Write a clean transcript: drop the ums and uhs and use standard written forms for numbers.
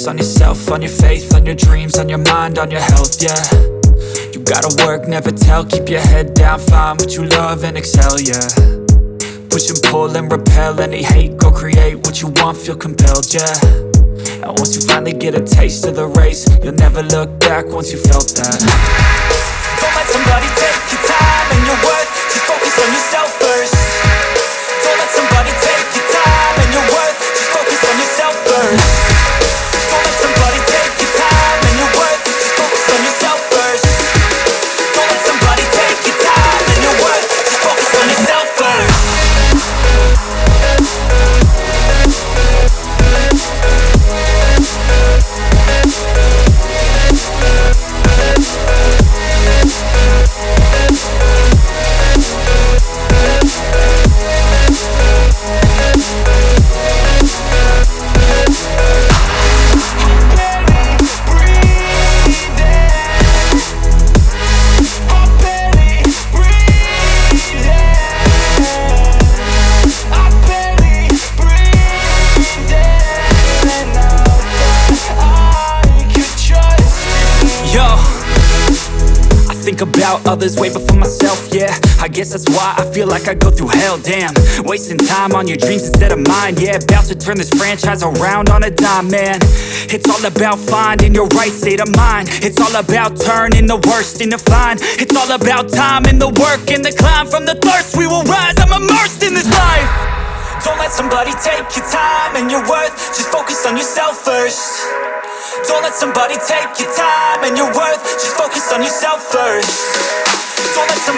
focus on yourself, on your faith, on your dreams, on your mind, on your health, yeah. You gotta work, never tell, keep your head down, find what you love and excel, yeah. Push and pull and repel any hate, go create what you want, feel compelled, yeah. And once you finally get a taste of the race, you'll never look back once you felt that. Don't let somebody take your time and your worth, just focus on yourself first. Don't let somebody take your time and your worth, just focus on yourself first. Don't let somebody take your time and your worth, just focus on yourself first. Don't let somebody take your time and your worth, just focus on yourself first. Think about others way before myself, yeah. I guess that's why I feel like I go through hell, damn. Wasting time on your dreams instead of mine, yeah. About to turn this franchise around on a dime, man. It's all about finding your right state of mind. It's all about turning the worst into fine. It's all about time and the work and the climb. From the thirst we will rise, I'm immersed in this life. Don't let somebody take your time and your worth, just focus on yourself first. Don't let somebody take your time and your worth, just focus on yourself first. Don't let somebody